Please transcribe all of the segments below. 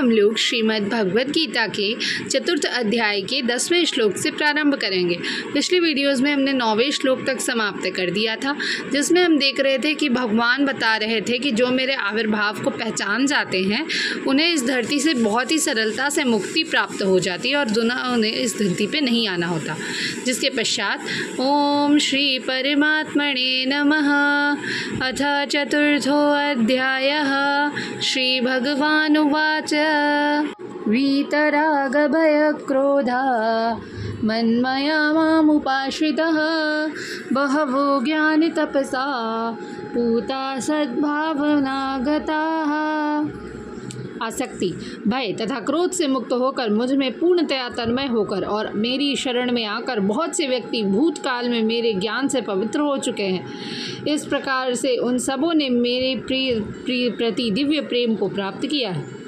हम लोग श्रीमद् भगवद गीता के 4th अध्याय के 10वें श्लोक से प्रारंभ करेंगे। पिछली वीडियोस में हमने 9वें श्लोक तक समाप्त कर दिया था, जिसमें हम देख रहे थे कि भगवान बता रहे थे कि जो मेरे आविर्भाव को पहचान जाते हैं उन्हें इस धरती से बहुत ही सरलता से मुक्ति प्राप्त हो जाती है और उन्हें इस धरती पे नहीं आना होता। जिसके पश्चात ओम श्री परमात्मने नमः अथ 4थो अध्यायः श्री भगवानुवाच वीतरागभयक्रोधा मन्मया मामुपाश्रितः बहवो ज्ञानितपसा पूता सद्भावनागताः। आसक्ति, भय तथा क्रोध से मुक्त होकर मुझ में पूर्णतया तन्मय होकर और मेरी शरण में आकर बहुत से व्यक्ति भूतकाल में मेरे ज्ञान से पवित्र हो चुके हैं। इस प्रकार से उन सबों ने मेरे प्रिय प्रति दिव्य प्रेम को प्राप्त किया है।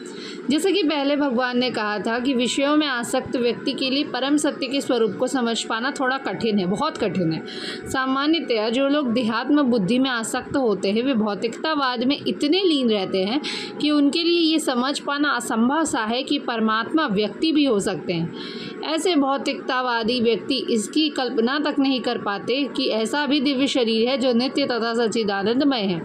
जैसे कि पहले भगवान ने कहा था कि विषयों में आसक्त व्यक्ति के लिए परम सत्य के स्वरूप को समझ पाना थोड़ा कठिन है, बहुत कठिन है। सामान्यतया जो लोग देहात्म बुद्धि में आसक्त होते हैं वे भौतिकतावाद में इतने लीन रहते हैं कि उनके लिए ये समझ पाना असंभव सा है कि परमात्मा व्यक्ति भी हो सकते हैं। ऐसे भौतिकतावादी व्यक्ति इसकी कल्पना तक नहीं कर पाते कि ऐसा भी दिव्य शरीर है जो नित्य तथा सच्चिदानंदमय है।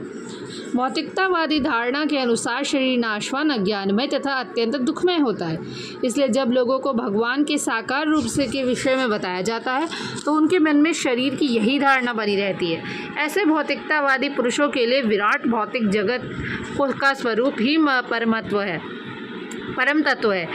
भौतिकतावादी धारणा के अनुसार शरीर नाशवान, अज्ञानमय तथा अत्यंत दुखमय होता है। इसलिए जब लोगों को भगवान के साकार रूप से के विषय में बताया जाता है तो उनके मन में शरीर की यही धारणा बनी रहती है। ऐसे भौतिकतावादी पुरुषों के लिए विराट भौतिक जगत का स्वरूप ही परमत्व है, परम तत्व है।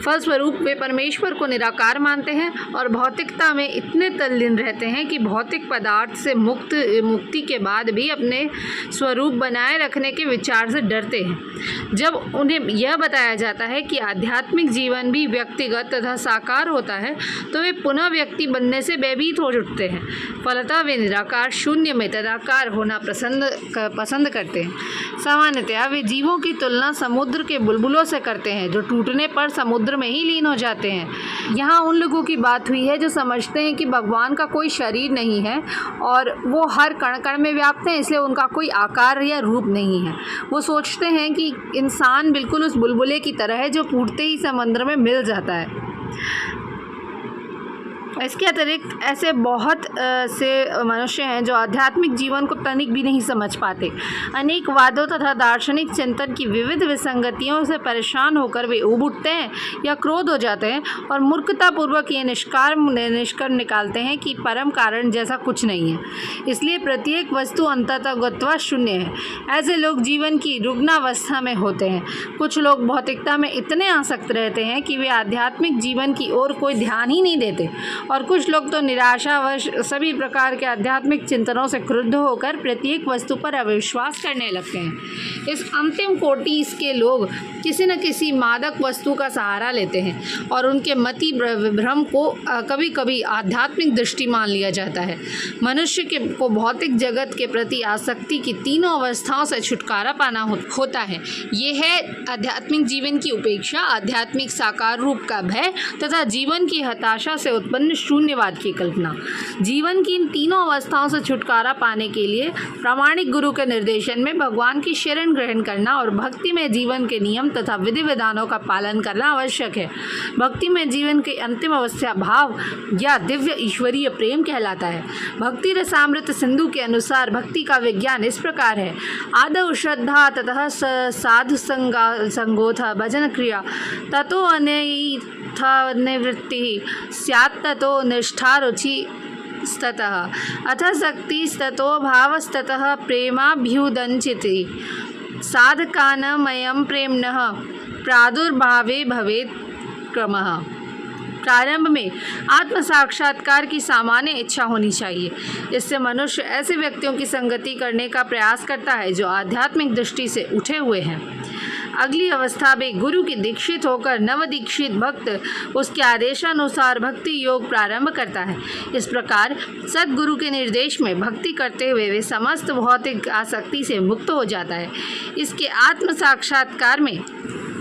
फलस्वरूप वे परमेश्वर को निराकार मानते हैं और भौतिकता में इतने तल्लीन रहते हैं कि भौतिक पदार्थ से मुक्ति के बाद भी अपने स्वरूप बनाए रखने के विचार से डरते हैं। जब उन्हें यह बताया जाता है कि आध्यात्मिक जीवन भी व्यक्तिगत तथा साकार होता है तो वे पुनः व्यक्ति बनने से भयभीत हो उठते हैं। फलतः वे निराकार, शून्य में तदाकार होना पसंद करते हैं। सामान्यतया वे जीवों की तुलना समुद्र के बुलबुलों से करते हैं जो टूटने पर समुद्र में ही लीन हो जाते हैं। यहाँ उन लोगों की बात हुई है जो समझते हैं कि भगवान का कोई शरीर नहीं है और वो हर कण कण में व्याप्त हैं, इसलिए उनका कोई आकार या रूप नहीं है। वो सोचते हैं कि इंसान बिल्कुल उस बुलबुले की तरह है जो टूटते ही समुद्र में मिल जाता है। इसके अतिरिक्त ऐसे बहुत से मनुष्य हैं जो आध्यात्मिक जीवन को तनिक भी नहीं समझ पाते। अनेक वादों तथा दार्शनिक चिंतन की विविध विसंगतियों से परेशान होकर वे ऊब उठते हैं या क्रोध हो जाते हैं और मूर्खतापूर्वक ये निष्कर्ष निकालते हैं कि परम कारण जैसा कुछ नहीं है, इसलिए प्रत्येक वस्तु अंततः शून्य है। ऐसे लोग जीवन की रुग्णावस्था में होते हैं। कुछ लोग भौतिकता में इतने आसक्त रहते हैं कि वे आध्यात्मिक जीवन की ओर कोई ध्यान ही नहीं देते और कुछ लोग तो निराशावश सभी प्रकार के आध्यात्मिक चिंतनों से क्रुद्ध होकर प्रत्येक वस्तु पर अविश्वास करने लगते हैं। इस अंतिम कोटि के लोग किसी न किसी मादक वस्तु का सहारा लेते हैं और उनके मति भ्रम को कभी कभी आध्यात्मिक दृष्टि मान लिया जाता है। मनुष्य को भौतिक जगत के प्रति आसक्ति की तीनों अवस्थाओं से छुटकारा पाना होता है। ये है आध्यात्मिक जीवन की उपेक्षा, आध्यात्मिक साकार रूप का भय तथा जीवन की हताशा से उत्पन्न शून्यवाद की कल्पना। जीवन की इन तीनों अवस्थाओं से छुटकारा पाने के लिए प्रामाणिक गुरु के निर्देशन में भगवान की शरण ग्रहण करना और भक्ति में जीवन के नियम तथा विधि विधानों का पालन करना आवश्यक है। भक्ति में जीवन की अंतिम अवस्था भाव या दिव्य ईश्वरीय प्रेम कहलाता है। भक्ति रसामृत सिंधु के अनुसार भक्ति का विज्ञान इस प्रकार है। आदौ श्रद्धा ततः साधु संगोथ भजन क्रिया ततो अनैथा निवृत्ति स्यात् ततो निष्ठा रुचि स्ततः अथ शक्तिस्ततो भावस्ततः प्रेमाभ्युदञ्चिति साधकानमयं प्रेम्णः प्रादुर्भावे भवेत् क्रमः। प्रारंभ में आत्म साक्षात्कार की सामान्य इच्छा होनी चाहिए। इससे मनुष्य ऐसे व्यक्तियों की संगति करने का प्रयास करता है जो आध्यात्मिक दृष्टि से उठे हुए हैं। अगली अवस्था में गुरु की दीक्षित होकर नवदीक्षित भक्त उसके आदेशानुसार भक्ति योग प्रारंभ करता है। इस प्रकार सद्गुरु के निर्देश में भक्ति करते हुए वे समस्त भौतिक आसक्ति से मुक्त हो जाता है। इसके आत्म साक्षात्कार में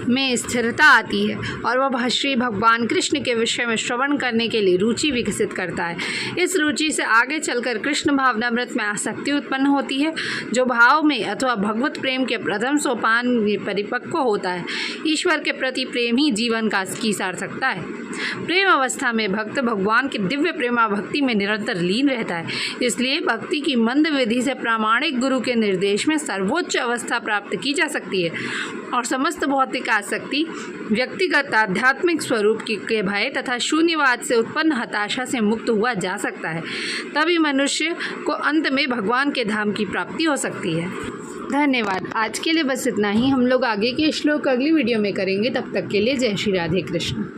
में स्थिरता आती है और वह श्री भगवान कृष्ण के विषय में श्रवण करने के लिए रुचि विकसित करता है। इस रुचि से आगे चलकर कृष्ण भावनामृत में आसक्ति उत्पन्न होती है, जो भाव में अथवा भगवत प्रेम के प्रथम सोपान में परिपक्व होता है। ईश्वर के प्रति प्रेम ही जीवन की सार्थकता है। प्रेम अवस्था में भक्त भगवान की दिव्य प्रेमा भक्ति में निरंतर लीन रहता है। इसलिए भक्ति की मंद विधि से प्रामाणिक गुरु के निर्देश में सर्वोच्च अवस्था प्राप्त की जा सकती है और समस्त भौतिक आसक्ति, व्यक्तिगत आध्यात्मिक स्वरूप के भय तथा शून्यवाद से उत्पन्न हताशा से मुक्त हुआ जा सकता है। तभी मनुष्य को अंत में भगवान के धाम की प्राप्ति हो सकती है। धन्यवाद। आज के लिए बस इतना ही। हम लोग आगे के श्लोक अगली वीडियो में करेंगे। तब तक के लिए जय श्री राधे कृष्ण।